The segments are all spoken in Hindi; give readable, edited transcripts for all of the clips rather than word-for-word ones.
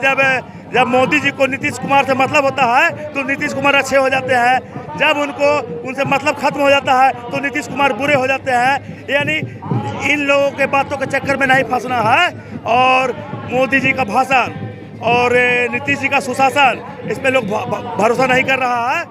है, जब मोदी जी को नीतीश कुमार से मतलब होता है तो नीतीश कुमार अच्छे हो जाते हैं, जब उनसे मतलब खत्म हो जाता है तो नीतीश कुमार बुरे हो जाते हैं। यानी इन लोगों के बातों के चक्कर में नहीं फंसना है और मोदी जी का भाषण और नीतीश जी का सुशासन, इस पे लोग भरोसा नहीं कर रहा है।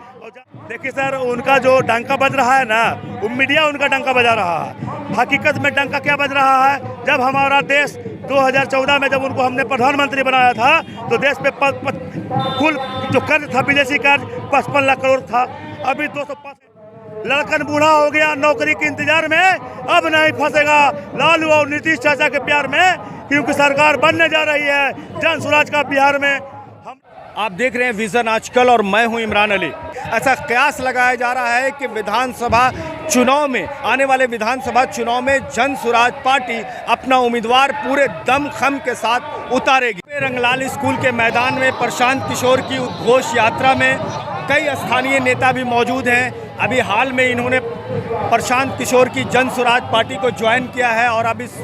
देखिए सर, उनका जो डंका बज रहा है ना, वो मीडिया उनका डंका बजा रहा है। हकीकत में डंका क्या बज रहा है, जब हमारा देश 2014 में जब उनको हमने प्रधानमंत्री बनाया था तो देश पे कुल जो कर्ज था, विदेशी कर्ज 55 लाख करोड़ था। अभी 205 लड़कन बूढ़ा हो गया नौकरी के इंतजार में, अब नहीं फंसेगा लालू और नीतीश चाचा के प्यार में, क्योंकि सरकार बनने जा रही है जन स्वराज का बिहार में। आप देख रहे हैं विजन आजकल और मैं हूं इमरान अली। ऐसा कयास लगाया जा रहा है कि विधानसभा चुनाव में, आने वाले विधानसभा चुनाव में जन स्वराज पार्टी अपना उम्मीदवार पूरे दमखम के साथ उतारेगी। रंगलाल स्कूल के मैदान में प्रशांत किशोर की उद्घोष यात्रा में कई स्थानीय नेता भी मौजूद हैं। अभी हाल में इन्होंने प्रशांत किशोर की जन स्वराज पार्टी को ज्वाइन किया है और अब इस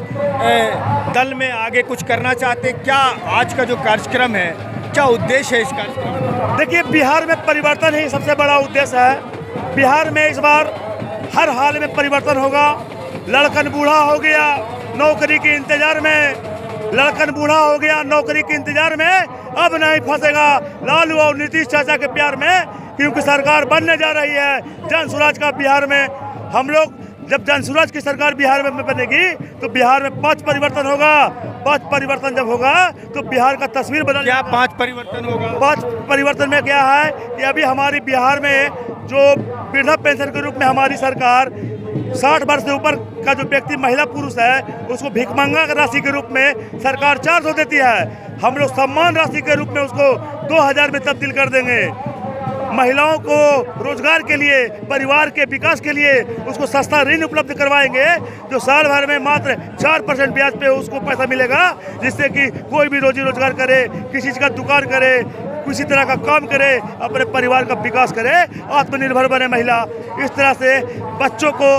दल में आगे कुछ करना चाहते हैं। क्या आज का जो कार्यक्रम है, क्या उद्देश्य है इस कार्यक्रम? देखिए, बिहार में परिवर्तन ही सबसे बड़ा उद्देश्य है। बिहार में इस बार हर हाल में परिवर्तन होगा। लड़कन बूढ़ा हो गया नौकरी के इंतजार में, लड़कन बूढ़ा हो गया नौकरी के इंतजार में, अब नहीं फंसेगा लालू और नीतीश चाचा के प्यार में, क्योंकि सरकार बनने जा रही है जन स्वराज का बिहार में। हम लोग जब जन स्वराज की सरकार बिहार में बनेगी तो बिहार में 5 परिवर्तन होगा। 5 परिवर्तन जब होगा तो बिहार का तस्वीर बदल। क्या 5 परिवर्तन होगा? 5 परिवर्तन में क्या है कि अभी हमारी बिहार में जो वृद्धा पेंशन के रूप में हमारी सरकार 60 वर्ष से ऊपर का जो व्यक्ति महिला पुरुष है उसको भिखमंगा राशि के रूप में सरकार 400 देती है। हम लोग सम्मान राशि के रूप में उसको 2000 में तब्दील कर देंगे। महिलाओं को रोजगार के लिए, परिवार के विकास के लिए उसको सस्ता ऋण उपलब्ध करवाएंगे, जो साल भर में मात्र 4% ब्याज पे उसको पैसा मिलेगा, जिससे कि कोई भी रोजी रोजगार करे, किसी चीज़ का दुकान करे, किसी तरह का काम करे, अपने परिवार का विकास करे, आत्मनिर्भर बने महिला। इस तरह से बच्चों को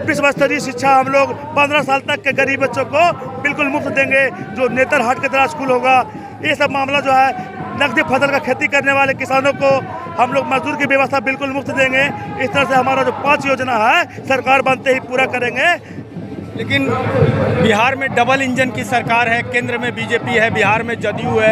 विश्व स्तरीय शिक्षा हम लोग 15 साल तक के गरीब बच्चों को बिल्कुल मुफ्त देंगे, जो नेतरहाट के तरह स्कूल होगा। ये सब मामला जो है, नकदी फसल का खेती करने वाले किसानों को हम लोग मजदूर की व्यवस्था बिल्कुल मुफ्त देंगे। इस तरह से हमारा जो 5 योजना है सरकार बनते ही पूरा करेंगे। लेकिन बिहार में डबल इंजन की सरकार है, केंद्र में बीजेपी है, बिहार में जदयू है।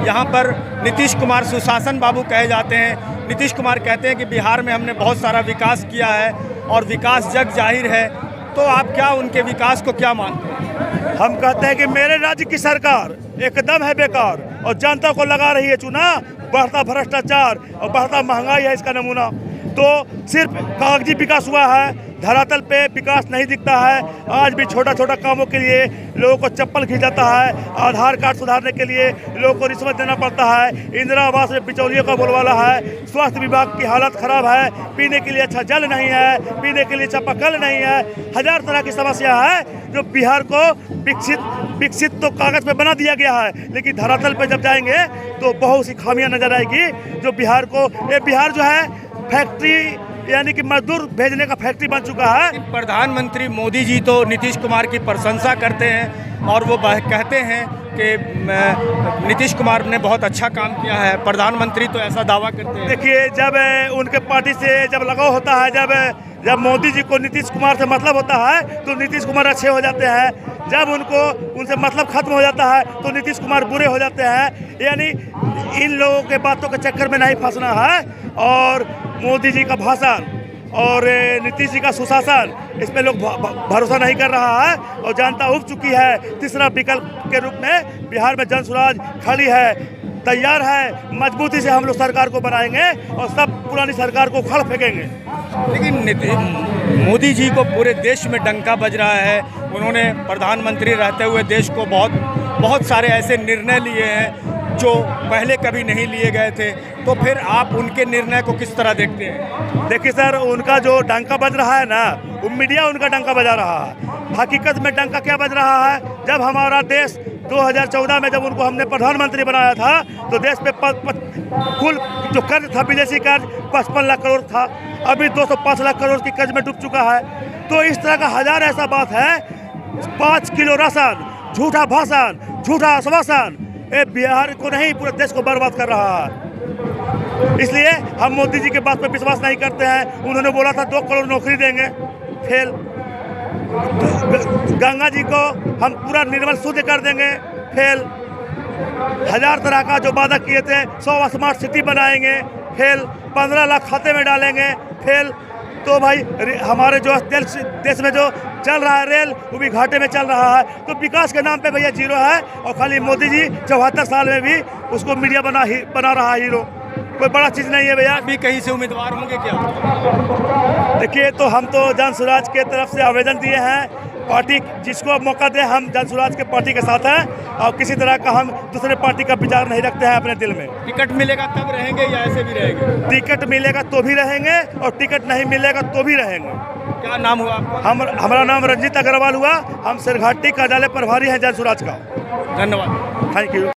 यहाँ पर नीतीश कुमार सुशासन बाबू कहे जाते हैं। नीतीश कुमार कहते हैं कि बिहार में हमने बहुत सारा विकास किया है और विकास जग जाहिर है। तो आप क्या उनके विकास को क्या मानते हैं? हम कहते हैं कि मेरे राज्य की सरकार एकदम है बेकार और जनता को लगा रही है चूना। बढ़ता भ्रष्टाचार और बढ़ता महंगाई है इसका नमूना। तो सिर्फ कागजी विकास हुआ है, धरातल पे विकास नहीं दिखता है। आज भी छोटा छोटा कामों के लिए लोगों को चप्पल खींचाता है, आधार कार्ड सुधारने के लिए लोगों को रिश्वत देना पड़ता है, इंदिरा आवास में बिचौलियों का बोलबाला है, स्वास्थ्य विभाग की हालत खराब है, पीने के लिए अच्छा जल नहीं है, पीने के लिए चापाकल नहीं है, हजार तरह की समस्या है जो बिहार को विकसित तो कागज पे बना दिया गया है, लेकिन धरातल पे जब जाएंगे तो बहुत सी खामियां नजर आएगी जो बिहार को, ये बिहार जो है फैक्ट्री यानी कि मजदूर भेजने का फैक्ट्री बन चुका है। प्रधानमंत्री मोदी जी तो नीतीश कुमार की प्रशंसा करते हैं और वो कहते हैं कि नीतीश कुमार ने बहुत अच्छा काम किया है। प्रधानमंत्री तो ऐसा दावा करते हैं। देखिए, जब उनके पार्टी से जब लगाव होता है, जब मोदी जी को नीतीश कुमार से मतलब होता है तो नीतीश कुमार अच्छे हो जाते हैं, जब उनसे मतलब खत्म हो जाता है तो नीतीश कुमार बुरे हो जाते हैं। यानी इन लोगों के बातों के चक्कर में नहीं फंसना है और मोदी जी का भाषण और नीतीश जी का सुशासन, इस पे लोग भरोसा नहीं कर रहा है और जनता उब चुकी है। तीसरा विकल्प के रूप में बिहार में जन स्वराज खड़ी है, तैयार है। मजबूती से हम लोग सरकार को बनाएंगे और सब पुरानी सरकार को उखाड़ फेंकेंगे। लेकिन मोदी जी को पूरे देश में डंका बज रहा है। उन्होंने प्रधानमंत्री रहते हुए देश को बहुत सारे ऐसे निर्णय लिए हैं जो पहले कभी नहीं लिए गए थे। तो फिर आप उनके निर्णय को किस तरह देखते हैं? देखिए सर, उनका जो डंका बज रहा है ना, वो मीडिया उनका डंका बजा रहा है। हकीकत में डंका क्या बज रहा है, जब हमारा देश 2014 में जब उनको हमने प्रधानमंत्री बनाया था तो देश पे कुल जो कर्ज था, विदेशी कर्ज 55 लाख करोड़ था, अभी 205 लाख करोड़ की कर्ज में डूब चुका है। तो इस तरह का हजार ऐसा बात है। 5 किलो राशन, झूठा भाषण, झूठा आश्वासन, ये बिहार को नहीं पूरे देश को बर्बाद कर रहा है। इसलिए हम मोदी जी के बात पर विश्वास नहीं करते हैं। उन्होंने बोला था 2 करोड़ नौकरी देंगे, फेल। गंगा जी को हम पूरा निर्मल शुद्ध कर देंगे, फेल। 1000 तरह का जो वादा किए थे, 100 स्मार्ट सिटी बनाएंगे, फेल। 15 लाख खाते में डालेंगे, फेल। तो भाई हमारे जो देश में जो चल रहा है रेल, वो भी घाटे में चल रहा है। तो विकास के नाम पे भैया जीरो है। और खाली मोदी जी 74 साल में भी उसको मीडिया बना रहा है हीरो। कोई बड़ा चीज़ नहीं है भैया। अभी कहीं से उम्मीदवार होंगे क्या? देखिए, तो हम तो जन स्वराज के तरफ से आवेदन दिए हैं। पार्टी जिसको मौका दे, हम जन स्वराज के पार्टी के साथ हैं और किसी तरह का हम दूसरे पार्टी का विचार नहीं रखते हैं अपने दिल में। टिकट मिलेगा तब रहेंगे या ऐसे भी रहेंगे? टिकट मिलेगा तो भी रहेंगे और टिकट नहीं मिलेगा तो भी रहेंगे। क्या नाम हुआ आपका? हमारा नाम रंजीत अग्रवाल हुआ। हम सिरघाटी कार्यालय प्रभारी हैं जन स्वराज का। धन्यवाद। Thank you.